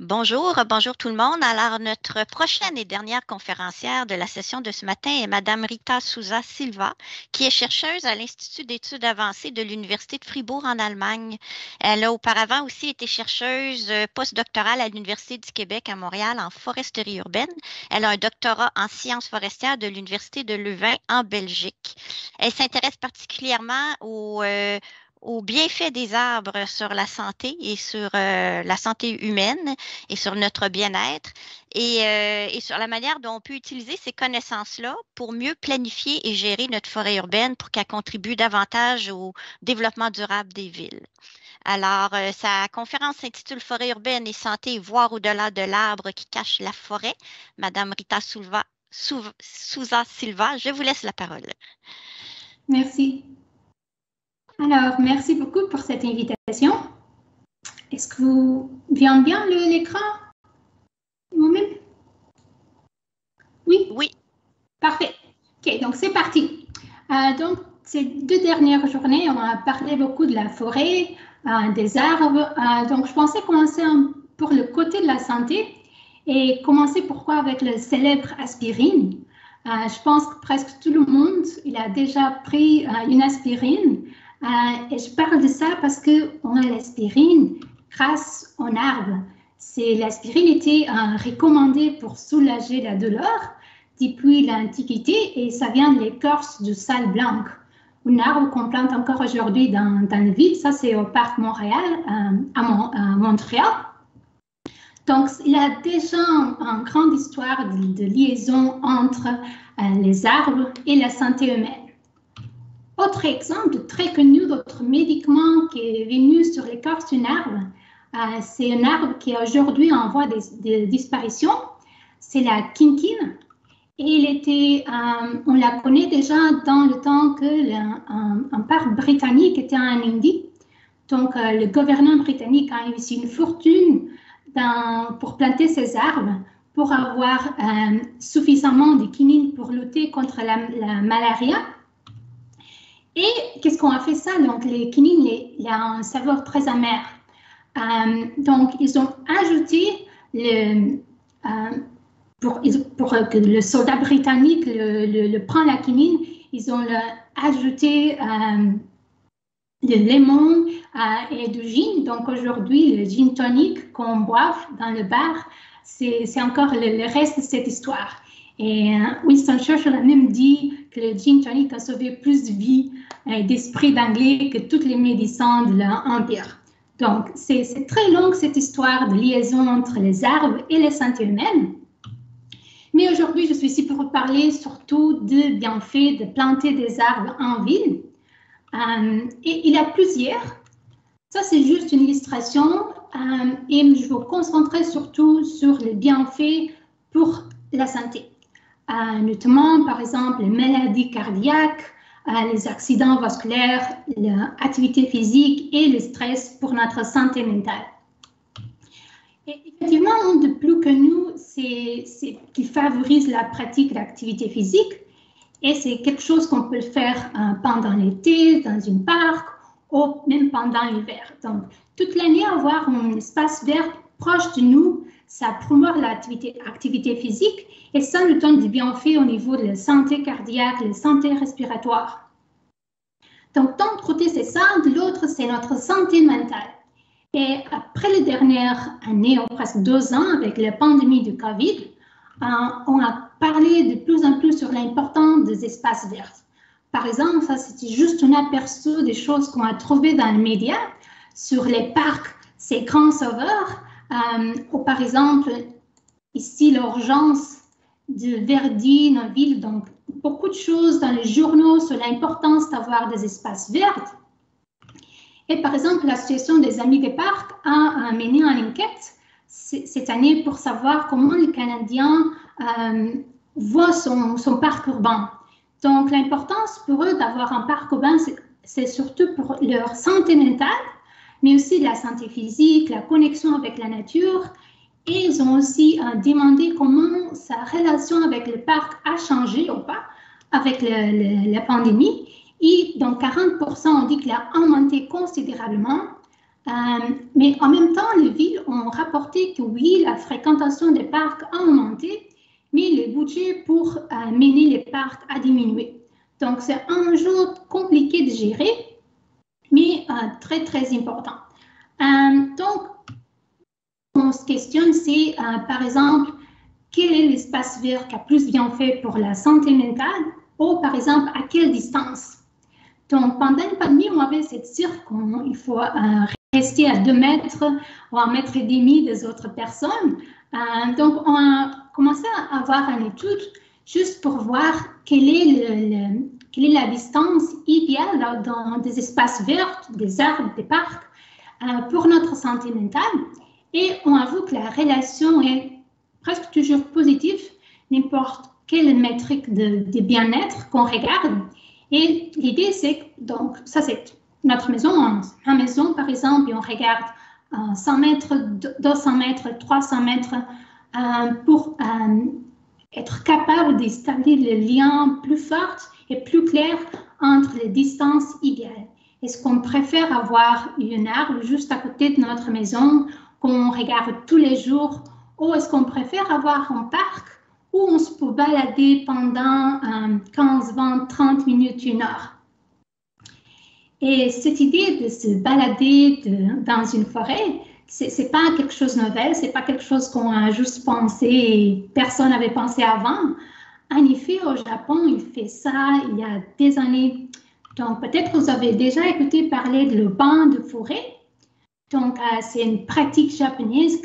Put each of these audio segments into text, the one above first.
Bonjour tout le monde. Alors, notre prochaine et dernière conférencière de la session de ce matin est Madame Rita Souza Silva, qui est chercheuse à l'Institut d'études avancées de l'Université de Fribourg en Allemagne. Elle a auparavant aussi été chercheuse postdoctorale à l'Université du Québec à Montréal en foresterie urbaine. Elle a un doctorat en sciences forestières de l'Université de Leuven en Belgique. Elle s'intéresse particulièrement aux bienfaits des arbres sur la santé et sur la santé humaine et sur notre bien-être et sur la manière dont on peut utiliser ces connaissances-là pour mieux planifier et gérer notre forêt urbaine pour qu'elle contribue davantage au développement durable des villes. Alors, sa conférence s'intitule Forêt urbaine et santé, voir au-delà de l'arbre qui cache la forêt. Madame Rita Souza Silva, je vous laisse la parole. Merci. Alors, merci beaucoup pour cette invitation. Est-ce que vous voyez bien l'écran? Oui? Oui. Parfait. OK, donc c'est parti. Donc, ces 2 dernières journées, on a parlé beaucoup de la forêt, des arbres. Donc, je pensais commencer pour le côté de la santé et commencer pourquoi avec le célèbre aspirine. Je pense que presque tout le monde il a déjà pris une aspirine. Et je parle de ça parce qu'on a l'aspirine grâce aux arbres. L'aspirine était recommandée pour soulager la douleur depuis l'Antiquité et ça vient de l'écorce du sal blanc. Un arbre qu'on plante encore aujourd'hui dans la ville, ça c'est au parc Montréal, à Montréal. Donc, il y a déjà une grande histoire de liaison entre les arbres et la santé humaine. Autre exemple très connu d'autre médicament qui est venu sur l'écorce d'un arbre, c'est un arbre qui est aujourd'hui en voie de disparition, c'est la quinquine. Et on la connaît déjà dans le temps qu'un parc britannique était en Indie. Donc, le gouvernement britannique a investi une fortune pour planter ces arbres, pour avoir suffisamment de quinine pour lutter contre la malaria. Et qu'est-ce qu'on a fait ça? Donc, les quinines, il y a un saveur très amer. Donc, ils ont ajouté pour que le soldat britannique le prend la quinine, ils ont ajouté de lemon et du gin. Donc aujourd'hui, le gin tonic qu'on boit dans le bar, c'est encore le reste de cette histoire. Et Winston Churchill a même dit que le gin tonic a sauvé plus de vies et d'esprit d'anglais que tous les médecins de l'Empire. Donc c'est très long cette histoire de liaison entre les arbres et la santé humaine. Mais aujourd'hui, je suis ici pour vous parler surtout de bienfaits de planter des arbres en ville. Et il y a plusieurs. Ça, c'est juste une illustration et je vais vous concentrer surtout sur les bienfaits pour la santé. Notamment, par exemple, les maladies cardiaques, les accidents vasculaires, l'activité physique et le stress pour notre santé mentale. Et effectivement, un de plus connu, c'est qui favorise la pratique d'activité physique. Et c'est quelque chose qu'on peut faire pendant l'été, dans un parc, ou même pendant l'hiver. Donc, toute l'année, avoir un espace vert proche de nous, ça promeut l'activité physique et ça nous donne des bienfaits au niveau de la santé cardiaque, la santé respiratoire. Donc, d'un côté, c'est ça, de l'autre, c'est notre santé mentale. Et après les dernières années, ou presque 2 ans, avec la pandémie du COVID, on a parlé de plus en plus sur l'importance des espaces verts. Par exemple, ça c'était juste un aperçu des choses qu'on a trouvées dans les médias sur les parcs, ces grands sauveurs, ou par exemple, ici l'urgence de verdir nos villes. Donc, beaucoup de choses dans les journaux sur l'importance d'avoir des espaces verts. Et par exemple, l'association des Amis des Parcs a mené une enquête cette année pour savoir comment les Canadiens voient son parc urbain. Donc, l'importance pour eux d'avoir un parc urbain, c'est surtout pour leur santé mentale, mais aussi la santé physique, la connexion avec la nature. Et ils ont aussi demandé comment sa relation avec le parc a changé ou pas avec la pandémie. Et donc, 40% ont dit qu'il a augmenté considérablement. Mais en même temps, les villes ont ont rapporté que oui, la fréquentation des parcs a augmenté, mais le budget pour mener les parcs a diminué. Donc, c'est un enjeu compliqué de gérer, mais très, très important. Donc, on se questionne, c'est par exemple, quel est l'espace vert qui a plus bien fait pour la santé mentale, ou par exemple, à quelle distance. Donc, pendant une pandémie, on avait cette cirque qu'il faut rester à 2 mètres ou 1,5 mètre des autres personnes. Donc, on a commencé à avoir une étude juste pour voir quelle est la distance idéale dans des espaces verts, des arbres, des parcs, pour notre santé mentale. Et on avoue que la relation est presque toujours positive, n'importe quelle métrique de bien-être qu'on regarde. Et l'idée, c'est que, donc, ça c'est notre maison. Ma maison, par exemple, on regarde 100 mètres, 200 mètres, 300 mètres pour être capable d'établir le lien plus fort et plus clair entre les distances idéales. Est-ce qu'on préfère avoir un arbre juste à côté de notre maison qu'on regarde tous les jours, ou est-ce qu'on préfère avoir un parc où on se peut balader pendant 15, 20, 30 minutes, 1 heure. Et cette idée de se balader dans une forêt, c'est pas quelque chose de nouvel, c'est pas quelque chose qu'on a juste pensé et personne n'avait pensé avant. En effet, au Japon, il fait ça il y a des années. Donc, peut-être vous avez déjà écouté parler de le bain de forêt. Donc, c'est une pratique japonaise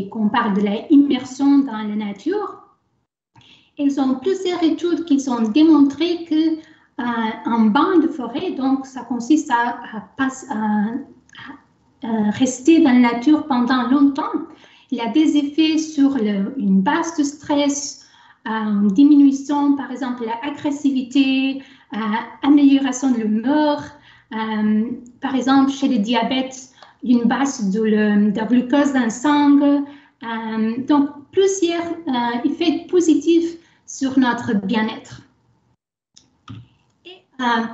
qu'on parle de la immersion dans la nature. Ils ont plusieurs études qui ont démontré qu'un bain de forêt, donc ça consiste à rester dans la nature pendant longtemps. Il a des effets sur une base de stress, diminution, par exemple, de l'agressivité, amélioration de l'humeur, par exemple, chez les diabètes, une base de glucose dans le sang. Donc, plusieurs effets positifs sur notre bien-être.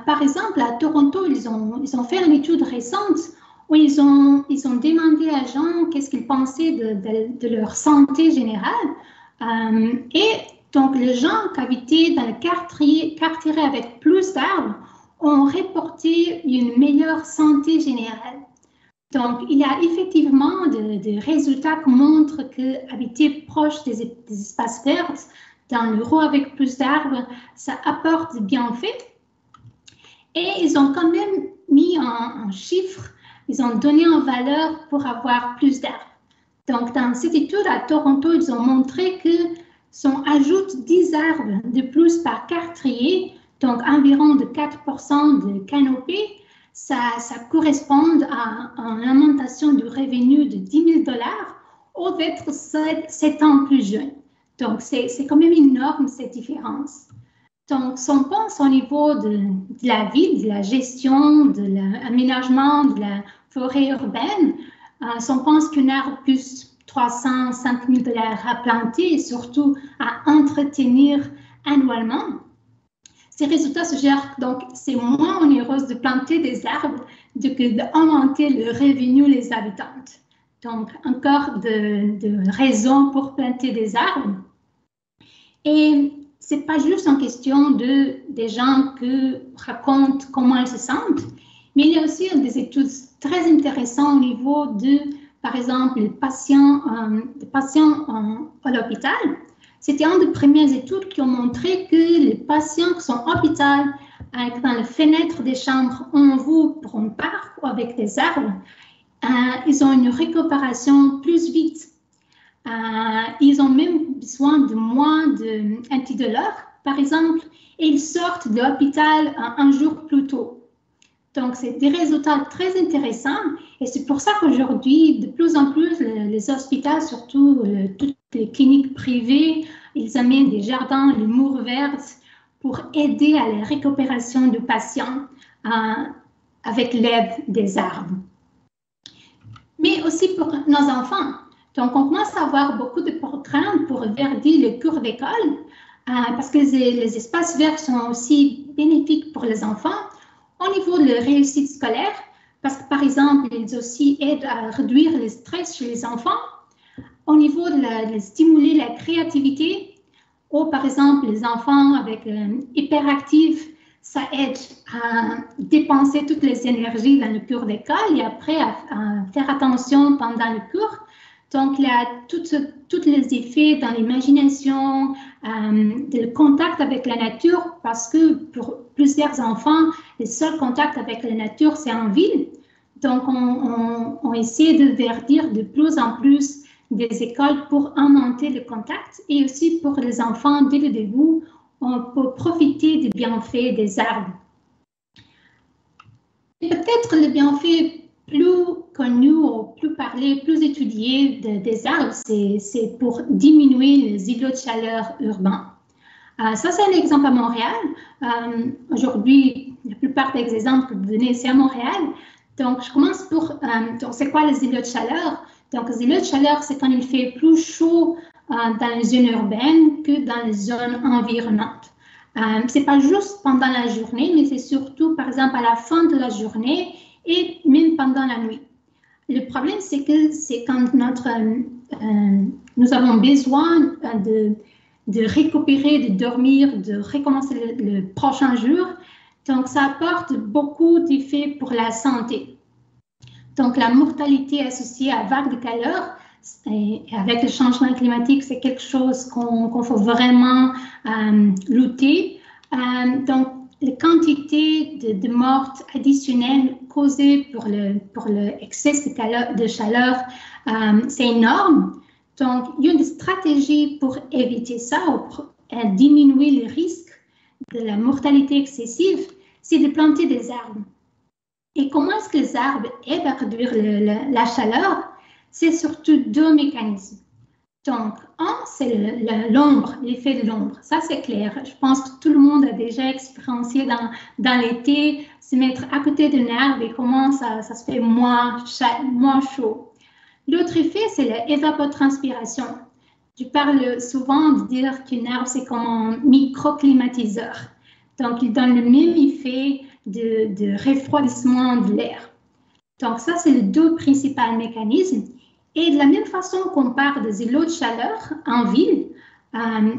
Par exemple, à Toronto, ils ont fait une étude récente où ils ont demandé à gens qu'est-ce qu'ils pensaient de leur santé générale. Et donc, les gens qui habitaient dans le quartier avec plus d'arbres ont reporté une meilleure santé générale. Donc, il y a effectivement des résultats qui montrent qu'habiter proche des espaces verts, dans l'euro avec plus d'arbres, ça apporte des bienfaits. Et ils ont quand même mis en chiffres, ils ont donné en valeur pour avoir plus d'arbres. Donc, dans cette étude à Toronto, ils ont montré que si on ajoute 10 arbres de plus par quartier, donc environ de 4% de canopée, ça correspond à une augmentation du revenu de $10 000 ou d'être 7 ans plus jeune. Donc, c'est quand même énorme cette différence. Donc, si on pense au niveau de la ville, de la gestion, de l'aménagement, de la forêt urbaine, si on pense qu'un arbre coûte 300 $5 000 à planter et surtout à entretenir annuellement, ces résultats suggèrent que donc c'est moins onéreux de planter des arbres que d'augmenter le revenu des habitantes. Donc, encore de raisons pour planter des arbres. Et ce n'est pas juste une question des gens qui racontent comment ils se sentent, mais il y a aussi des études très intéressantes au niveau de, par exemple, les patients à l'hôpital. C'était une des premières études qui ont montré que les patients qui sont à l'hôpital, dans les fenêtres des chambres, on voit pour un parc ou avec des arbres, ils ont une récupération plus vite. Ils ont même besoin de moins d'antidouleurs, par exemple, et ils sortent de l'hôpital un jour plus tôt. Donc, c'est des résultats très intéressants et c'est pour ça qu'aujourd'hui, de plus en plus, les hôpitaux, surtout toutes les cliniques privées, ils amènent des jardins, les murs verts pour aider à la récupération du patient avec l'aide des arbres. Mais aussi pour nos enfants. Donc, on commence à avoir beaucoup de programmes pour verdir les cours d'école parce que les espaces verts sont aussi bénéfiques pour les enfants. Au niveau de la réussite scolaire, parce que, par exemple, ils aussi aident à réduire le stress chez les enfants. Au niveau de stimuler la créativité, ou par exemple, les enfants avec hyperactifs, ça aide à dépenser toutes les énergies dans le cours d'école et après à faire attention pendant le cours. Donc, il y a tous les effets dans l'imagination, le contact avec la nature, parce que pour plusieurs enfants, le seul contact avec la nature, c'est en ville. Donc, on essaie de verdir de plus en plus des écoles pour augmenter le contact et aussi pour les enfants, dès le début, on peut profiter des bienfaits des arbres. Peut-être le bienfait plus connu ou plus parlé, plus étudié des arbres, c'est pour diminuer les îlots de chaleur urbains. Ça, c'est un exemple à Montréal. Aujourd'hui, la plupart des exemples que vous donnez, c'est à Montréal. Donc, je commence donc, c'est quoi les îlots de chaleur? Donc, les îlots de chaleur, c'est quand il fait plus chaud dans les zones urbaines que dans les zones environnantes. Ce n'est pas juste pendant la journée, mais c'est surtout, par exemple, à la fin de la journée et même pendant la nuit. Le problème, c'est que c'est quand nous avons besoin de récupérer, de dormir, de recommencer le prochain jour. Donc, ça apporte beaucoup d'effets pour la santé. Donc, la mortalité associée à vagues de chaleur, et avec le changement climatique, c'est quelque chose qu'on faut vraiment lutter. Donc, la quantité de morts additionnelles causées pour le excès de chaleur, c'est énorme. Donc, il y a une stratégie pour éviter ça, ou pour diminuer le risque de la mortalité excessive, c'est de planter des arbres. Et comment est-ce que les arbres aident à réduire la chaleur? C'est surtout deux mécanismes. Donc, un, c'est l'ombre, l'effet de l'ombre. Ça, c'est clair. Je pense que tout le monde a déjà expériencé dans l'été, se mettre à côté d'un arbre et comment ça se fait moins chaud. L'autre effet, c'est l'évapotranspiration. Je parle souvent de dire qu'un arbre, c'est comme un microclimatiseur. Donc, il donne le même effet de refroidissement de l'air. Donc, ça, c'est les deux principaux mécanismes. Et de la même façon qu'on parle des îlots de chaleur en ville,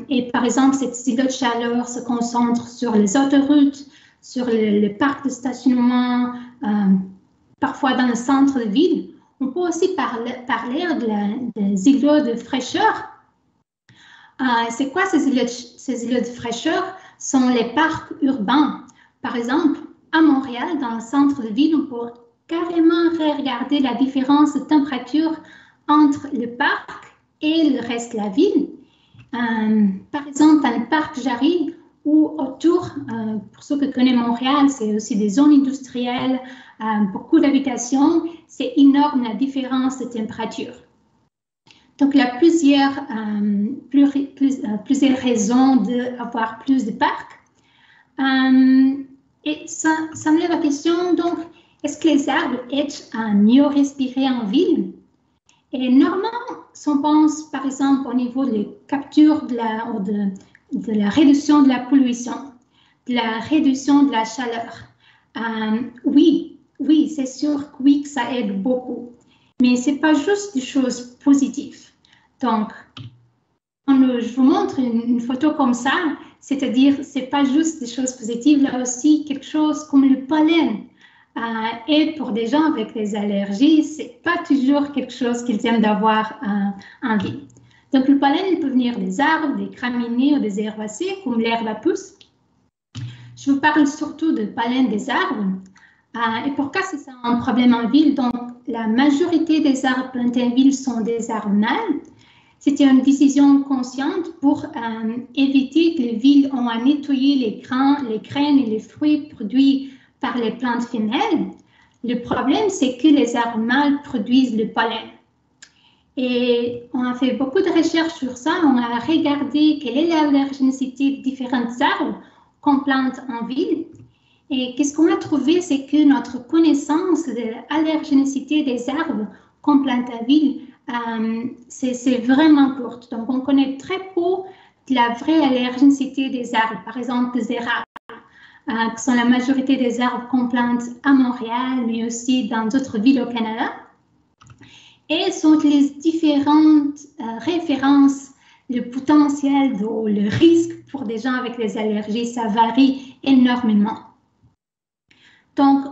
et par exemple, ces îlots de chaleur se concentrent sur les autoroutes, sur le parc de stationnement, parfois dans le centre de ville, on peut aussi parler des îlots de fraîcheur. C'est quoi ces îlots de fraîcheur? Sont les parcs urbains. Par exemple, à Montréal, dans le centre de ville, on peut carrément regarder la différence de température entre le parc et le reste de la ville. Par exemple, dans le parc Jarry ou autour, pour ceux qui connaissent Montréal, c'est aussi des zones industrielles, beaucoup d'habitations, c'est énorme la différence de température. Donc, il y a plusieurs raisons d'avoir plus de parcs. Et ça me lève la question, donc, est-ce que les arbres aident à mieux respirer en ville? Et normalement, si on pense, par exemple, au niveau de la capture de la réduction de la pollution, de la réduction de la chaleur, oui, c'est sûr que oui, que ça aide beaucoup. Mais ce n'est pas juste des choses positives. Donc, je vous montre une photo comme ça, c'est-à-dire, ce n'est pas juste des choses positives, là aussi, quelque chose comme le pollen. Et pour des gens avec des allergies, ce n'est pas toujours quelque chose qu'ils aiment d'avoir en ville. Donc, le pollen, il peut venir des arbres, des graminées ou des herbacées, comme l'herbe à pousses. Je vous parle surtout de pollen des arbres. Et pourquoi c'est ça un problème en ville? Donc, la majorité des arbres plantés en ville sont des arbres mâles. C'était une décision consciente pour éviter que les villes ont à nettoyer les graines et les fruits produits par les plantes femelles. Le problème, c'est que les arbres mâles produisent le pollen. Et on a fait beaucoup de recherches sur ça. On a regardé quelle est l'allergénicité de différents arbres qu'on plante en ville. Et qu'est-ce qu'on a trouvé, c'est que notre connaissance de l'allergénicité des arbres qu'on plante en ville, c'est vraiment courte. Donc, on connaît très peu de la vraie allergénicité des arbres, par exemple des érables. qui sont la majorité des arbres qu'on plante à Montréal, mais aussi dans d'autres villes au Canada. Et sont les différentes références, le potentiel, le risque pour des gens avec des allergies, ça varie énormément. Donc,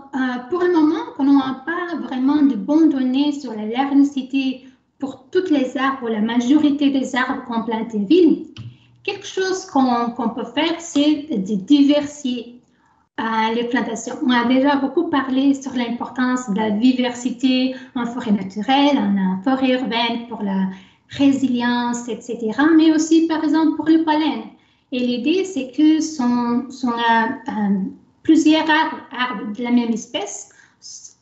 pour le moment, on n'a pas vraiment de bonnes données sur la largicité pour tous les arbres ou la majorité des arbres qu'on plante en ville. Quelque chose qu'on peut faire, c'est de diversifier les plantations. On a déjà beaucoup parlé sur l'importance de la diversité en forêt naturelle, en forêt urbaine pour la résilience, etc. Mais aussi, par exemple, pour le pollen. Et l'idée, c'est que si on a plusieurs arbres de la même espèce,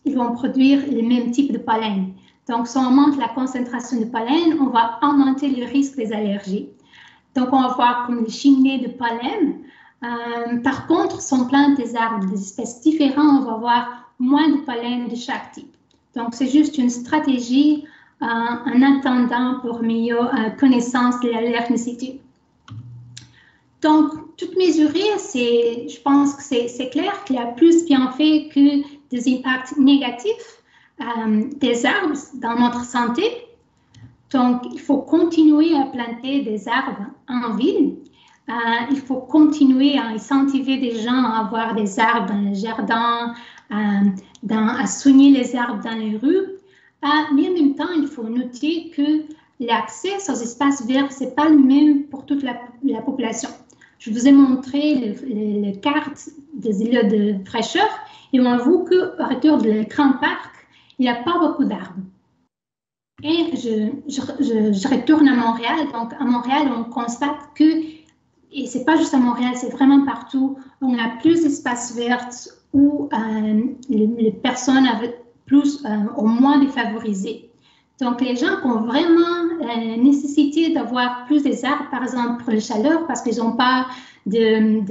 ils vont produire le même type de pollen. Donc, si on augmente la concentration de pollen, on va augmenter le risque des allergies. Donc, on va voir comme les cheminées de pollen. Par contre, si on plante des arbres des espèces différentes, on va avoir moins de pollen de chaque type. Donc, c'est juste une stratégie en attendant pour meilleure connaissance de l'allergicité. Donc, tout mesurer, je pense que c'est clair qu'il y a plus de bienfaits que des impacts négatifs des arbres dans notre santé. Donc, il faut continuer à planter des arbres en ville. Il faut continuer à incentiver des gens à avoir des arbres dans le jardin, à soigner les arbres dans les rues. Mais en même temps, il faut noter que l'accès aux espaces verts, ce n'est pas le même pour toute la population. Je vous ai montré les cartes des îlots de fraîcheur et on avoue qu'autour de l'écran parc, il n'y a pas beaucoup d'arbres. Et je retourne à Montréal. Donc, à Montréal, on constate que, et ce n'est pas juste à Montréal, c'est vraiment partout, on a plus d'espaces verts où les personnes avec plus ou moins défavorisées. Donc, les gens qui ont vraiment nécessité d'avoir plus des arbres, par exemple pour la chaleur, parce qu'ils n'ont pas d'air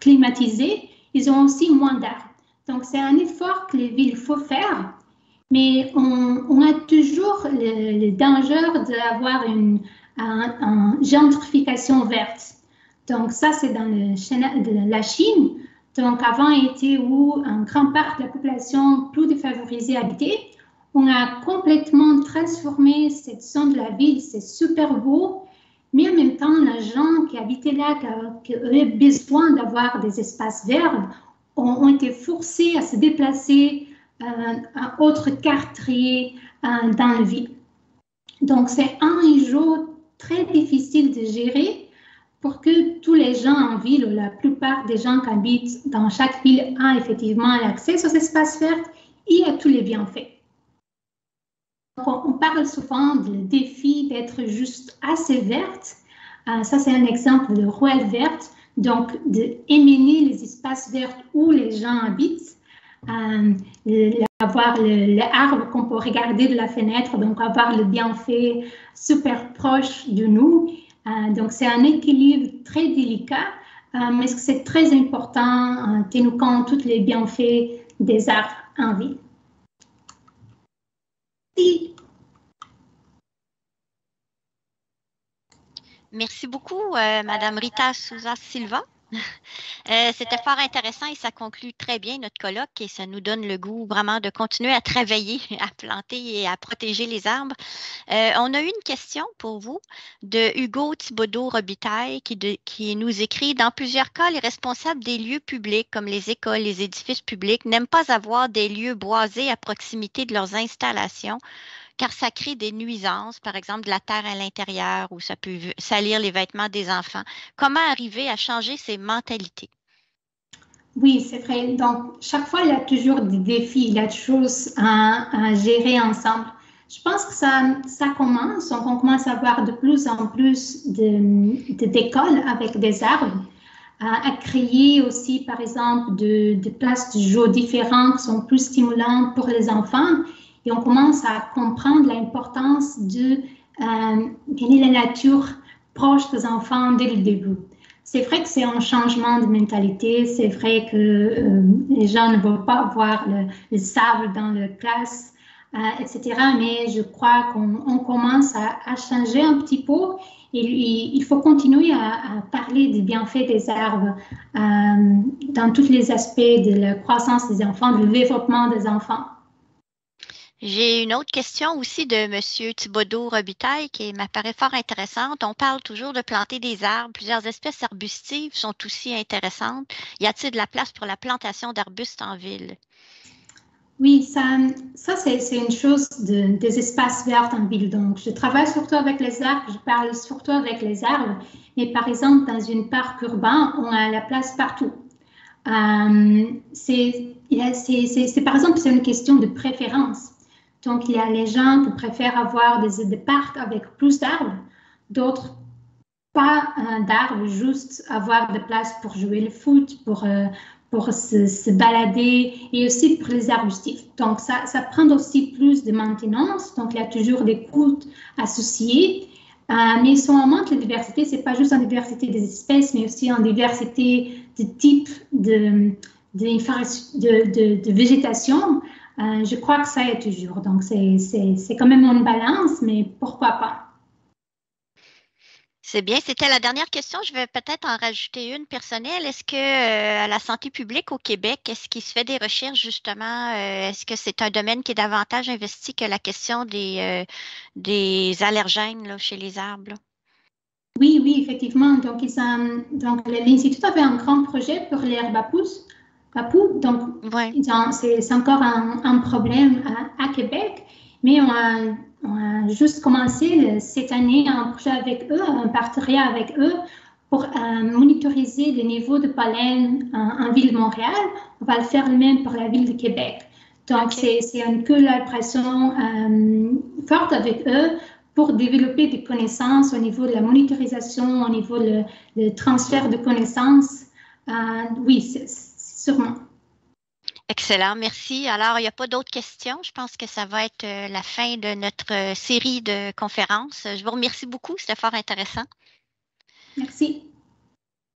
climatisé, ils ont aussi moins d'arbres. Donc, c'est un effort que les villes faut faire, mais on a toujours le danger d'avoir une gentrification verte. Donc, ça, c'est dans la Chine. Donc, avant, était où un grand parc de la population plus défavorisée habitait. On a complètement transformé cette zone de la ville, c'est super beau, mais en même temps, les gens qui habitaient là, qui avaient besoin d'avoir des espaces verts, ont été forcés à se déplacer à autre quartier dans la ville. Donc, c'est un enjeu très difficile de gérer pour que tous les gens en ville, ou la plupart des gens qui habitent dans chaque ville, aient effectivement l'accès aux espaces verts et à tous les bienfaits. On parle souvent du défi d'être juste assez verte. Ça, c'est un exemple de ruelle verte, donc d'éminer les espaces verts où les gens habitent, avoir l'arbre qu'on peut regarder de la fenêtre, donc avoir le bienfait super proche de nous. Donc, c'est un équilibre très délicat, mais c'est très important en tenant compte de tous les bienfaits des arbres en ville. Merci beaucoup, Madame Rita Souza Silva. C'était fort intéressant et ça conclut très bien notre colloque et ça nous donne le goût vraiment de continuer à travailler, à planter et à protéger les arbres. On a eu une question pour vous de Hugo Thibodeau-Robitaille qui nous écrit « Dans plusieurs cas, les responsables des lieux publics comme les écoles, les édifices publics n'aiment pas avoir des lieux boisés à proximité de leurs installations car ça crée des nuisances, par exemple de la terre à l'intérieur ou ça peut salir les vêtements des enfants. Comment arriver à changer ces mentalités? » Oui, c'est vrai. Donc, chaque fois, il y a toujours des défis, il y a des choses à gérer ensemble. Je pense que ça commence, donc on commence à avoir de plus en plus d'écoles avec des arbres, à créer aussi, par exemple, des places de jeu différentes qui sont plus stimulantes pour les enfants. Et on commence à comprendre l'importance de gagner la nature proche des enfants dès le début. C'est vrai que c'est un changement de mentalité. C'est vrai que les gens ne vont pas voir le sable dans la classe. etc. Mais je crois qu'on commence à changer un petit peu. Il faut continuer à parler des bienfaits des arbres dans tous les aspects de la croissance des enfants, du développement des enfants. J'ai une autre question aussi de M. Thibodeau Robitaille qui m'apparaît fort intéressante. On parle toujours de planter des arbres. Plusieurs espèces arbustives sont aussi intéressantes. Y a-t-il de la place pour la plantation d'arbustes en ville? Oui, ça c'est une chose des espaces verts en ville. Donc, je travaille surtout avec les arbres, je parle surtout avec les arbres. Mais par exemple, dans une parc urbain, on a la place partout. C'est par exemple, c'est une question de préférence. Donc, il y a les gens qui préfèrent avoir des parcs avec plus d'arbres, d'autres pas d'arbres, juste avoir de place pour jouer le foot, pour se balader et aussi pour les arbustifs. Donc, ça prend aussi plus de maintenance. Donc, il y a toujours des coûts associés. Mais si on augmente la diversité, ce n'est pas juste en diversité des espèces, mais aussi en diversité de types de végétation. Je crois que ça est toujours. Donc, c'est quand même une balance, mais pourquoi pas? C'est bien, c'était la dernière question. Je vais peut-être en rajouter une personnelle. Est-ce que la santé publique au Québec, est-ce qu'il se fait des recherches justement? Est-ce que c'est un domaine qui est davantage investi que la question des allergènes là, chez les arbres? Là? Oui, oui, effectivement. Donc, l'Institut avait un grand projet pour l'herbe à papou. Donc, Ouais. c'est encore un problème à Québec, mais on a juste commencé cette année un projet avec eux, un partenariat avec eux pour monitoriser les niveaux de pollen en ville de Montréal. On va le faire le même pour la ville de Québec. Donc, c'est une collaboration forte avec eux pour développer des connaissances au niveau de la monitorisation, au niveau le transfert de connaissances. Oui, sûrement. Excellent, merci. Alors, il n'y a pas d'autres questions. Je pense que ça va être la fin de notre série de conférences. Je vous remercie beaucoup, c'était fort intéressant. Merci.